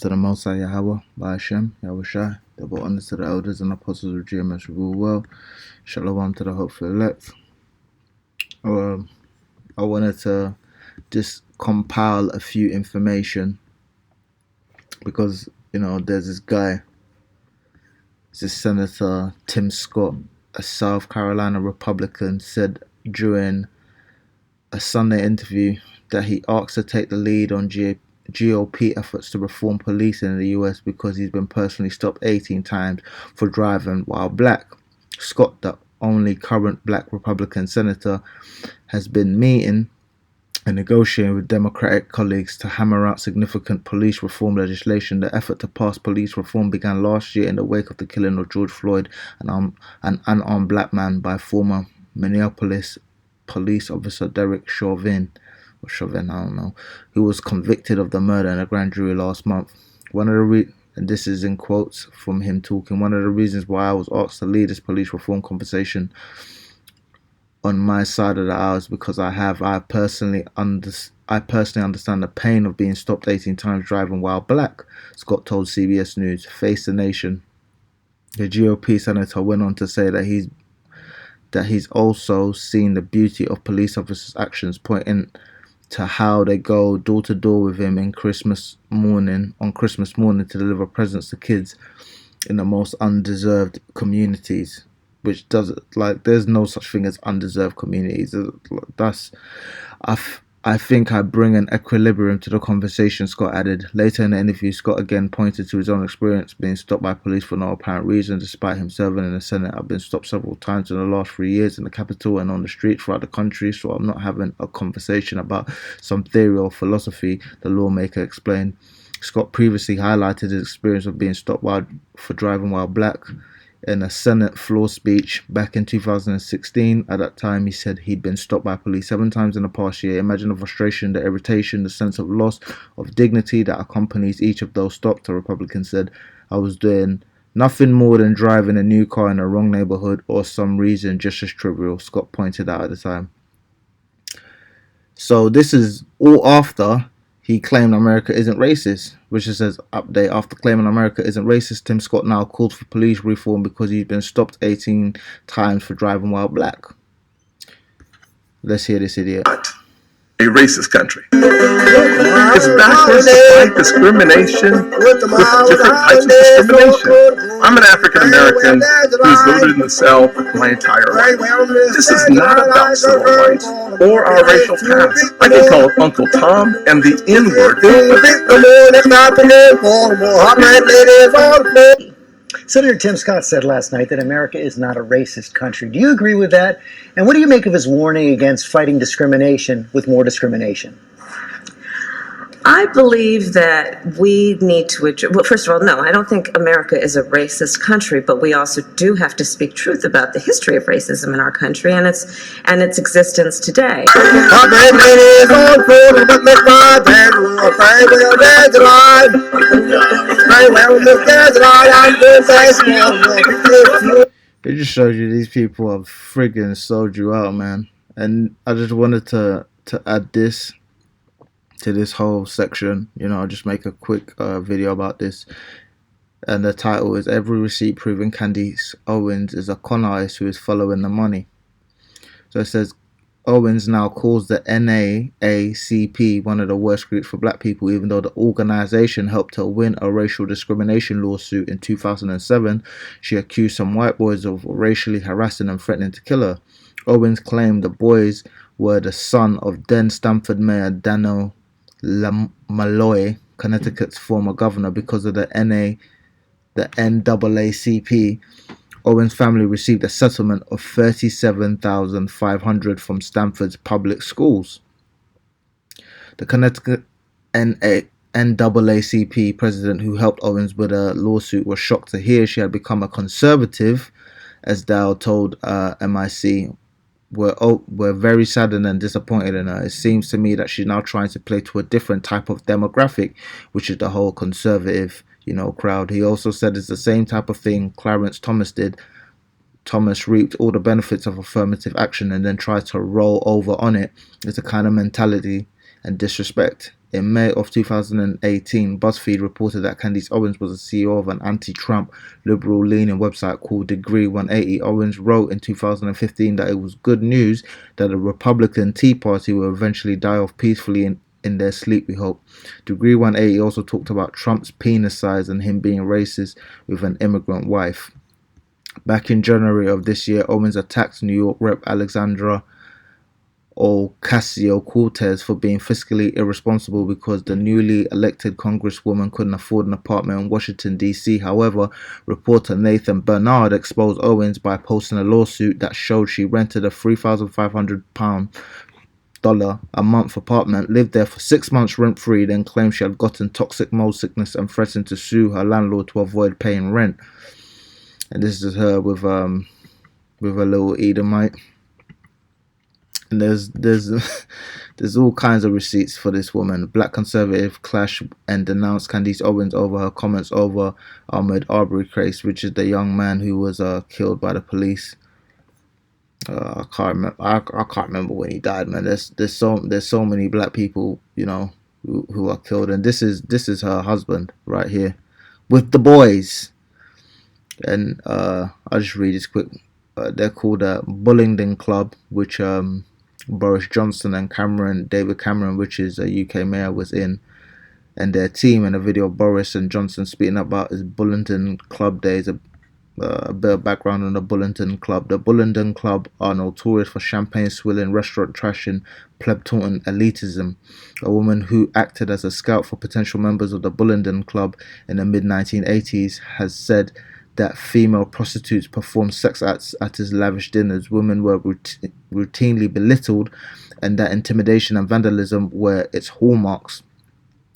to the Most High Yahweh, by Hashem, Yahweh Shai, double honor to the elders and apostles of GMS rule well. Shalom to the hopeful elect. I wanted to just compile a few information because, there's this guy, this Senator Tim Scott, a South Carolina Republican, said during a Sunday interview that he asked to take the lead on GOP efforts to reform policing in the US because he's been personally stopped 18 times for driving while black. Scott, the only current black Republican senator, has been meeting and negotiating with Democratic colleagues to hammer out significant police reform legislation. The effort to pass police reform began last year in the wake of the killing of George Floyd, an unarmed black man, by former Minneapolis police officer Derek Chauvin, who was convicted of the murder in a grand jury last month. And this is in quotes from him talking, one of the reasons why I was asked to lead this police reform conversation on my side of the aisle is because I personally understand the pain of being stopped 18 times driving while black, Scott told CBS News. Face the Nation. The GOP senator went on to say that he's also seen the beauty of police officers' actions, pointing to how they go door to door with him on Christmas morning to deliver presents to kids in the most undeserved communities. Which there's no such thing as undeserved communities. I think I bring an equilibrium to the conversation, Scott added. Later in the interview, Scott again pointed to his own experience being stopped by police for no apparent reason. Despite him serving in the Senate, I've been stopped several times in the last 3 years in the Capitol and on the street throughout the country, so I'm not having a conversation about some theory or philosophy, the lawmaker explained. Scott previously highlighted his experience of being stopped for driving while black in a Senate floor speech back in 2016. At that time, he said he'd been stopped by police 7 times in the past year. Imagine the frustration, the irritation, the sense of loss of dignity that accompanies each of those stops, the Republican said. I was doing nothing more than driving a new car in the wrong neighborhood or some reason just as trivial, Scott pointed out at the time. So this is all after he claimed America isn't racist, which it says update. After claiming America isn't racist, Tim Scott now called for police reform because he's been stopped 18 times for driving while black. Let's hear this idiot. A racist country. It's backwards to fight discrimination with different types of discrimination. I'm an African American who's voted in the South my entire life. This is not about civil rights or our racial past. I get called Uncle Tom and the N-word. Senator Tim Scott said last night that America is not a racist country. Do you agree with that? And what do you make of his warning against fighting discrimination with more discrimination? I believe that we need to address, well, first of all, no, I don't think America is a racist country, but we also do have to speak truth about the history of racism in our country and its existence today. It just shows you these people have friggin' sold you out, man. And I just wanted to add this to this whole section. I'll just make a quick video about this. And the title is "Every Receipt Proving Candace Owens is a Con Artist Who is Following the Money." So it says, Owens now calls the NAACP one of the worst groups for black people, even though the organization helped her win a racial discrimination lawsuit in 2007. She accused some white boys of racially harassing and threatening to kill her. Owens claimed the boys were the son of then Stamford Mayor Daniel Malloy, Connecticut's former governor. Because of the NAACP, Owens' family received a settlement of $37,500 from Stamford's public schools. The Connecticut NAACP president who helped Owens with a lawsuit was shocked to hear she had become a conservative, as Dow told MIC. We're very saddened and disappointed in her. It seems to me that she's now trying to play to a different type of demographic, which is the whole conservative, crowd. He also said it's the same type of thing Clarence Thomas did. Thomas reaped all the benefits of affirmative action and then tried to roll over on it. It's a kind of mentality and disrespect. In May of 2018, BuzzFeed reported that Candace Owens was the CEO of an anti-Trump, liberal-leaning website called Degree 180. Owens wrote in 2015 that it was good news that the Republican Tea Party will eventually die off peacefully in their sleep, we hope. Degree 180 also talked about Trump's penis size and him being racist with an immigrant wife. Back in January of this year, Owens attacked New York Rep. Alexandra Ocasio-Cortez for being fiscally irresponsible because the newly elected congresswoman couldn't afford an apartment in Washington, D.C. However, reporter Nathan Bernard exposed Owens by posting a lawsuit that showed she rented a $3,500 a month apartment, lived there for 6 months rent-free, then claimed she had gotten toxic mold sickness and threatened to sue her landlord to avoid paying rent. And this is her with a little Edomite. And there's all kinds of receipts for this woman. Black conservative clash and denounced Candace Owens over her comments over Ahmaud Arbery case, which is the young man who was killed by the police. I can't remember. I can't remember when he died, man. There's so many black people, who are killed, and this is her husband right here with the boys. And I'll just read this quick. They're called a Bullingdon Club, which Boris Johnson and David Cameron, which is a UK mayor, was in, and their team. In a video of Boris and Johnson speaking about his Bullingdon Club days. A bit of background on the Bullingdon Club. The Bullingdon Club are notorious for champagne swilling, restaurant trashing, pleb-taunting elitism. A woman who acted as a scout for potential members of the Bullingdon Club in the mid-1980s has said that female prostitutes performed sex acts at his lavish dinners. Women were routinely belittled, and that intimidation and vandalism were its hallmarks.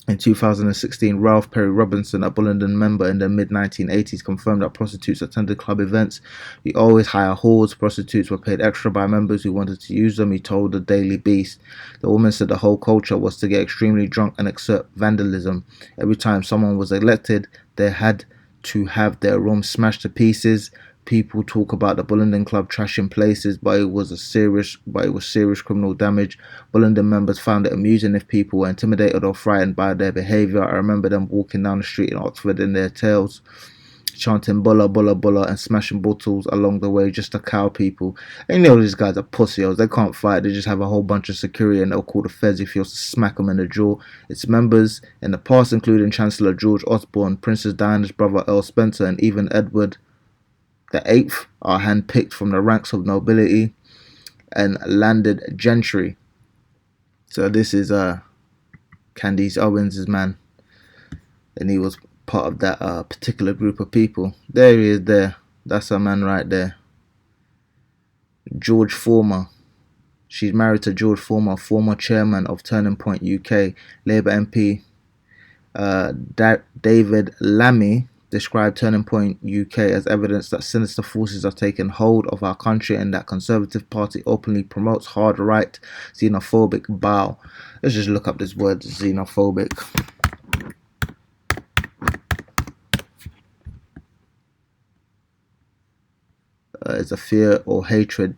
In 2016, Ralph Perry Robinson, a Bullingdon member in the mid-1980s, confirmed that prostitutes attended club events. We always hire whores. Prostitutes were paid extra by members who wanted to use them, he told the Daily Beast. The woman said the whole culture was to get extremely drunk and exert vandalism. Every time someone was elected, they had to have their room smashed to pieces. People talk about the Bullingdon Club trashing places, but it was serious criminal damage. Bullingdon members found it amusing if people were intimidated or frightened by their behaviour. I remember them walking down the street in Oxford in their tails, chanting "Bulla, Bulla, Bulla" and smashing bottles along the way just to cow people. And these guys are pussies. They can't fight. They just have a whole bunch of security and they'll call the feds if you was to smack them in the jaw. Its members in the past, including Chancellor George Osborne, Princess Diana's brother Earl Spencer, and even Edward the Eighth, are handpicked from the ranks of nobility and landed gentry. So this is Candace Owens' man, and he was part of that particular group of people. There he is there. That's a man right there. George Former. She's married to George Former, former chairman of Turning Point UK. Labour MP David Lammy described Turning Point UK as evidence that sinister forces are taking hold of our country and that Conservative Party openly promotes hard right xenophobic bow. Let's just look up this word, xenophobic. It's a fear or hatred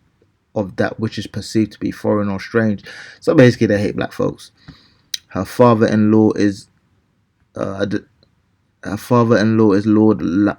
of that which is perceived to be foreign or strange. So basically they hate black folks. Her father-in-law is Lord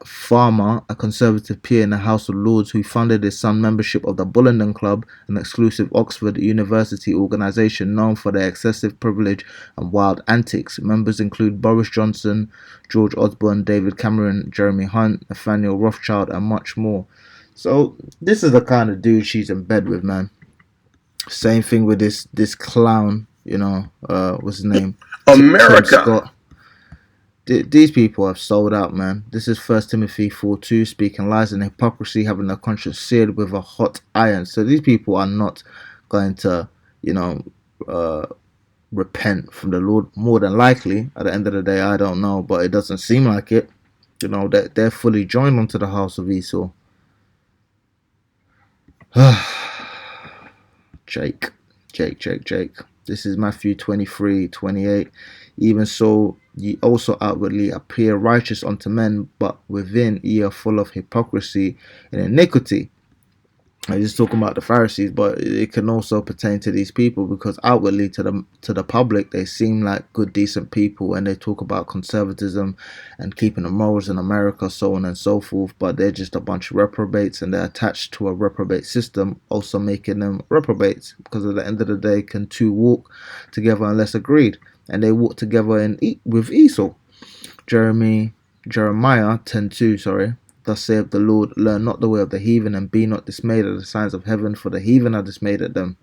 Farmer, a Conservative peer in the House of Lords who funded his son membership of the Bullingdon Club, an exclusive Oxford University organisation known for their excessive privilege and wild antics. Members include Boris Johnson, George Osborne, David Cameron, Jeremy Hunt, Nathaniel Rothschild, and much more. So this is the kind of dude she's in bed with, man. Same thing with this clown, what's his name? America. Tim Scott. These people have sold out, man. This is 1 Timothy 4:2, speaking lies and hypocrisy, having their conscience seared with a hot iron. So these people are not going to, repent from the Lord. More than likely, at the end of the day, I don't know, but it doesn't seem like it. That they're fully joined onto the house of Esau. Jake. This is Matthew 23:28. Even so, ye also outwardly appear righteous unto men, but within ye are full of hypocrisy and iniquity. I'm just talking about the Pharisees, but it can also pertain to these people, because outwardly to the public they seem like good, decent people, and they talk about conservatism and keeping the morals in America, so on and so forth. But they're just a bunch of reprobates, and they're attached to a reprobate system, also making them reprobates. Because at the end of the day, can two walk together unless agreed? And they walk together with Esau. Jeremiah 10:2, sorry. Thus saith the Lord, learn not the way of the heathen, and be not dismayed at the signs of heaven, for the heathen are dismayed at them.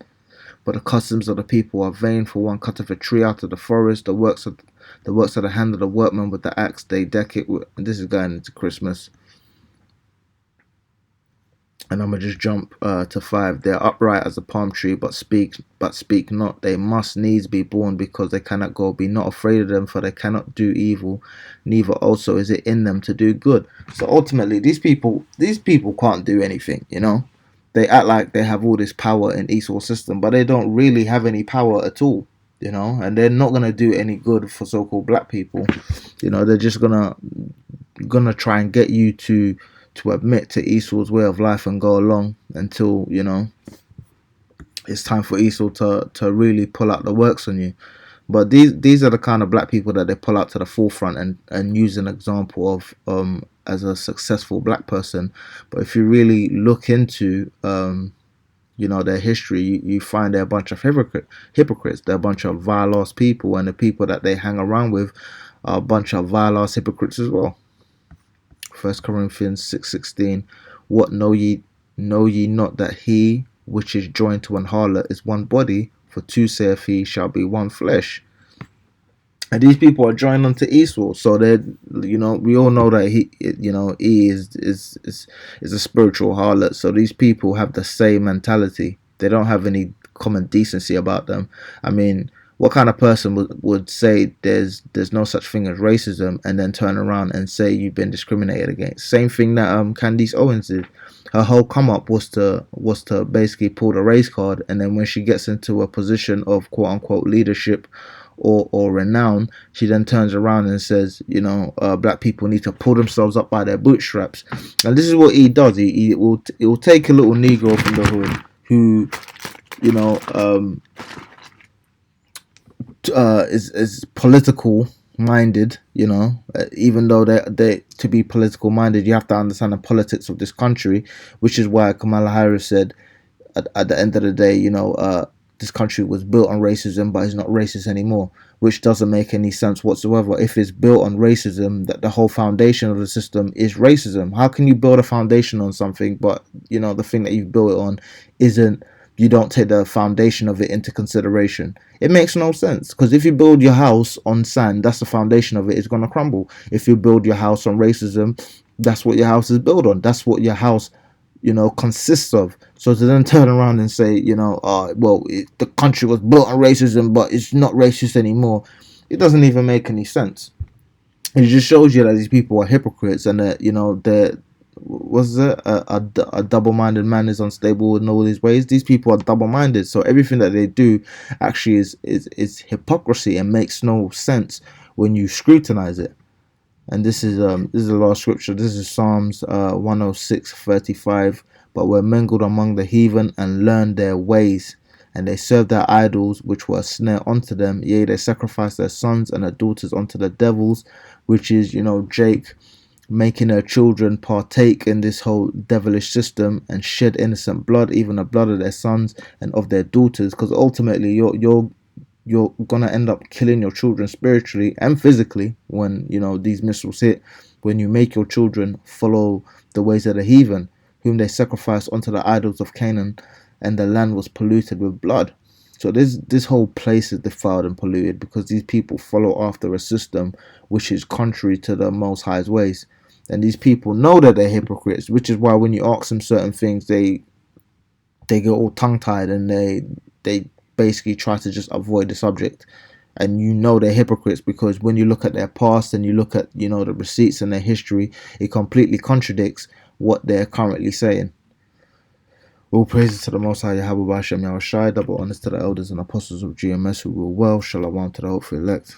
But the customs of the people are vain, for one cutteth a tree out of the forest, the works of the hand of the workman with the axe, they deck it with. And this is going into Christmas. And I'm gonna just jump to 5. They are upright as a palm tree, but speak not. They must needs be born, because they cannot go. Be not afraid of them, for they cannot do evil, neither also is it in them to do good. So ultimately, these people can't do anything. They act like they have all this power in Esau's system, but they don't really have any power at all. And they're not gonna do any good for so-called black people. They're just gonna try and get you to admit to Esau's way of life and go along until it's time for Esau to really pull out the works on you. But these are the kind of black people that they pull out to the forefront and use an example of as a successful black person. But if you really look into their history, you find they're a bunch of hypocrites. They're a bunch of vile ass people, and the people that they hang around with are a bunch of vile ass hypocrites as well. 1 Corinthians 6:16, what know ye not, that he which is joined to an harlot is one body? For two, saith he, shall be one flesh. And these people are joined unto Esau, so that we all know that he is a spiritual harlot. So these people have the same mentality. They don't have any common decency about them. I mean, what kind of person would say there's no such thing as racism, and then turn around and say you've been discriminated against? Same thing that Candice Owens did. Her whole come up was to basically pull the race card, and then when she gets into a position of quote unquote leadership or renown, she then turns around and says, black people need to pull themselves up by their bootstraps. And this is what he does. He will take a little Negro from the hood who is political minded. Even though they to be political minded, you have to understand the politics of this country, which is why Kamala Harris said at the end of the day, this country was built on racism, but it's not racist anymore, which doesn't make any sense whatsoever. If it's built on racism, that the whole foundation of the system is racism, how can you build a foundation on something, but the thing that you've built it on isn't? You don't take the foundation of it into consideration. It makes no sense, because if you build your house on sand, that's the foundation of it. It's going to crumble. If you build your house on racism, that's what your house is built on. That's what your house, consists of. So to then turn around and say, the country was built on racism, but it's not racist anymore, it doesn't even make any sense. It just shows you that these people are hypocrites, and that they're was it a double-minded man is unstable in all his ways. These people are double-minded, so everything that they do actually is hypocrisy and makes no sense when you scrutinize it. And this is the last scripture. This is Psalms 106:35. But were mingled among the heathen and learned their ways, and they served their idols, which were a snare unto them. Yea, they sacrificed their sons and their daughters unto the devils, which is Jake making their children partake in this whole devilish system and shed innocent blood, even the blood of their sons and of their daughters, because ultimately you're gonna end up killing your children spiritually and physically when these missiles hit, when you make your children follow the ways of the heathen, whom they sacrificed unto the idols of Canaan, and the land was polluted with blood. So this whole place is defiled and polluted because these people follow after a system which is contrary to the Most High's ways. And these people know that they're hypocrites, which is why when you ask them certain things, they get all tongue-tied and they basically try to just avoid the subject. And they're hypocrites because when you look at their past and you look at the receipts and their history, it completely contradicts what they're currently saying. All praises to the Most High Yahweh Bashem Yahushai, double honors to the elders and apostles of GMS who rule well. Shalom to the hopeful elect.